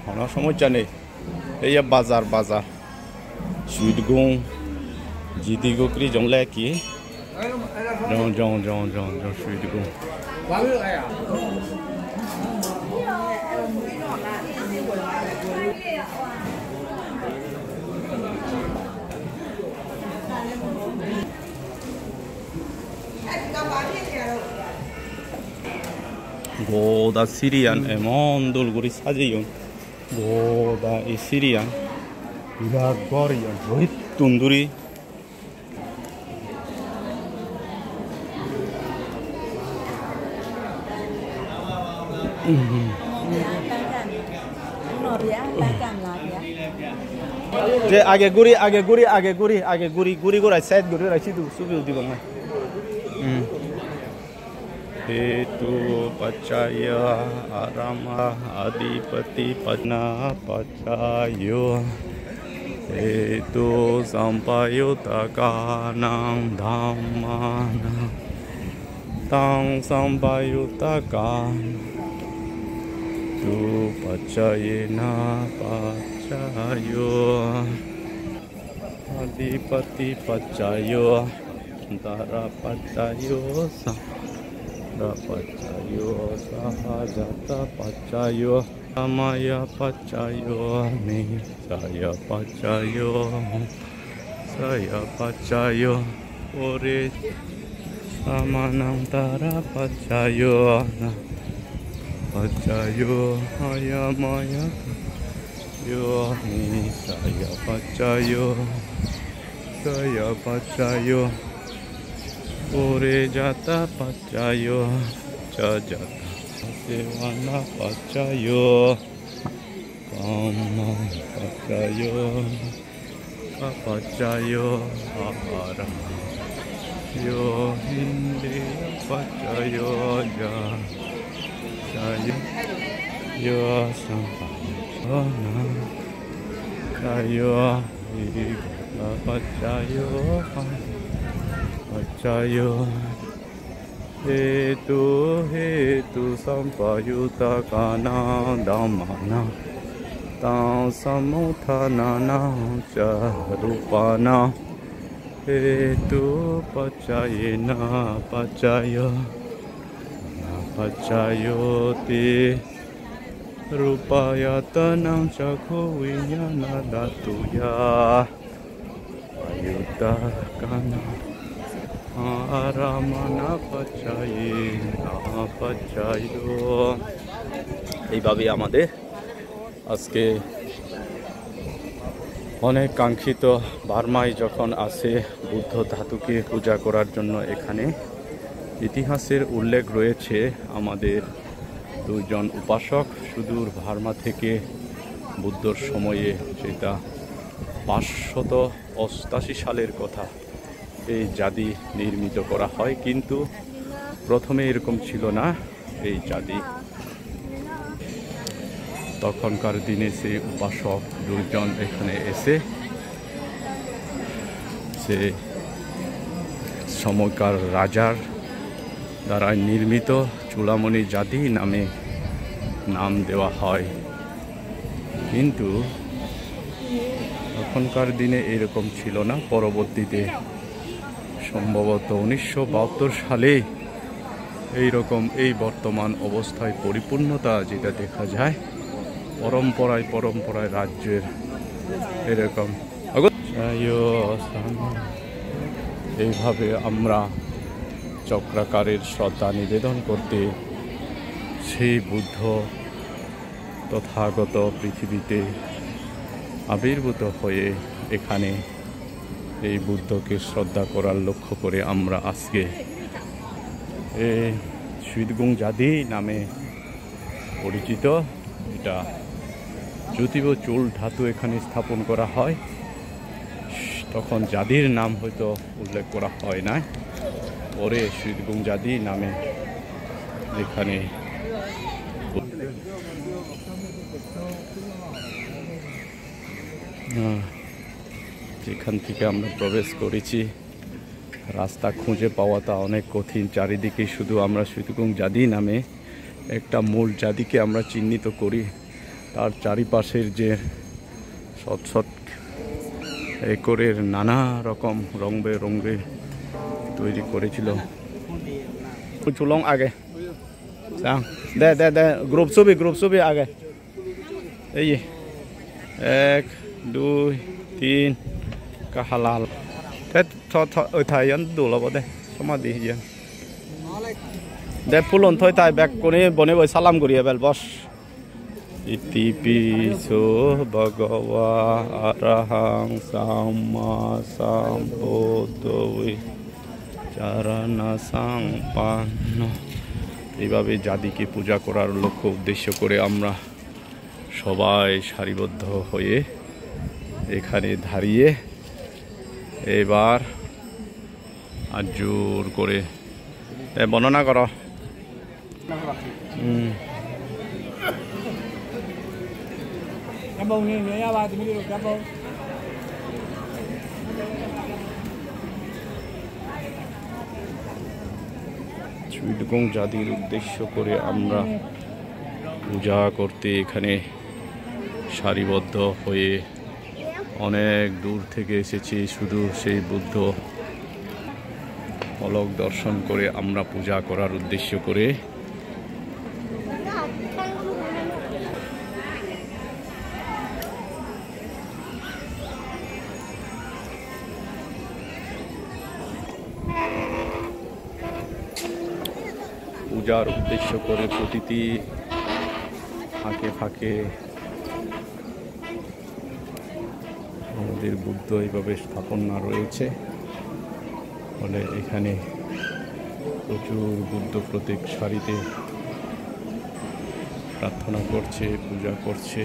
কোনো সমস্যা নেই। এই বাজার বাজার সুইটগুং জিদি গোকরি জংলে কি জং জং জং জং জং সুইটগুং 고다 시리안 에몬 돌고리 사지용 고다 이 시리안 이가 거리야 저희 뚱두리 제 아게 구리 고라 사이드 구리라 시도 수비 어디 보면 हेतु पचाय आरामा अधिपति पजना पचायो हेतु संपायुतकानां धम्मानां तां संपायुतकान् तु पचयेन पचायो अधिपति पचायो दरा पचायो pacayo sahajata pacayo amaya pacayo ni saya pacayo ore samanantara pacayo ayamaya yo ni saya pacayo ore jata pacayo jata devana pacayo kama pacayo ahara yo hindi pacayo ja yo sampana pacayo pacayo pacayo hetu sampayutakana dhammana tang samuthanana ca rupana hetu pacayena pacayoti rupayatanam cakhu vinyana datuya ayutakana আরামানা পাচাইলো এইভাবে আমাদের আজকে অনেক কাঙ্ক্ষিত বার্মায় যখন আসে বুদ্ধ ধাতুকে পূজা করার জন্য এখানে ইতিহাসের উল্লেখ রয়েছে আমাদের দুইজন উপাসক সুদূর বার্মা থেকে বুদ্ধর সময়ে যেটা 588 সালের কথা এই জাদি নির্মিত করা হয় কিন্তু প্রথমে এরকম ছিল না এই জাদি তখনকার দিনে সেই উপাসক দুইজন এখানে এসে সে সময়কার রাজার দ্বারা নির্মিত চূড়ামণি জাদি নামে নাম দেওয়া হয় কিন্তু তখনকার দিনে এরকম ছিল না পরবর্তীতে সম্ভবত 1972 সালে এইরকম এই বর্তমান অবস্থায় পরিপূর্ণতা যেটা দেখা যায় পরম্পরায় রাজ্যের এরকম এইভাবে আমরা চক্রাকারের শ্রদ্ধা নিবেদন করতে সেই বুদ্ধ তথাগত পৃথিবীতে আবির্ভূত হয়ে এখানে এই বুদ্ধকে শ্রদ্ধা করার লক্ষ্য করে আমরা আজকে এই সুইটগুং জাদি নামে পরিচিত এটা যদিও চুল ধাতু এখানে স্থাপন করা হয় তখন জাদির নাম হয়তো উল্লেখ করা হয় না পরে সুইটগুং জাদি নামে এখানে যেখান থেকে আমরা প্রবেশ করেছি রাস্তা খুঁজে পাওয়াটা অনেক কঠিন। চারিদিকে শুধু আমরা সুইতুকুং জাদি নামে একটা মূল জাদিকে আমরা চিহ্নিত করি। তার চারিপাশের যে শত শত একরের নানা রকম রং বেরঙে তৈরি করেছিল। চুলং আগে দে দে দে গ্রুপ ছবি আগে। এই 1 2 3 কাহালাল থাইয়ান দুলাব দে সমাধি ইয়ে দে ফুলন থই তাই ব্যাক করে বনে বই সালাম করিয়া বেল বস। ইতি পিছো ভগবা আরহাং সাম্মা সাম্বুদ্ধ চারণা সংপন্ন। এইভাবে জাতিকে পূজা করার লক্ষ্য উদ্দেশ্য করে আমরা সবাই সারিবদ্ধ হয়ে এখানে দাঁড়িয়ে এবার আর জোর করে বর্ণনা করো। সুইতুকুং জাতির উদ্দেশ্য করে আমরা পূজা করতে এখানে সারিবদ্ধ হয়ে অনেক দূর থেকে এসেছি। শুধু সেই বুদ্ধ ফলক দর্শন করে আমরা পূজা করার উদ্দেশ্য করে পূজার উদ্দেশ্য করে প্রতিটি ফাঁকে ফাঁকে আমাদের বুদ্ধ এইভাবে স্থাপনা রয়েছে। ফলে এখানে প্রচুর বুদ্ধ প্রতীক সারিতে প্রার্থনা করছে, পূজা করছে।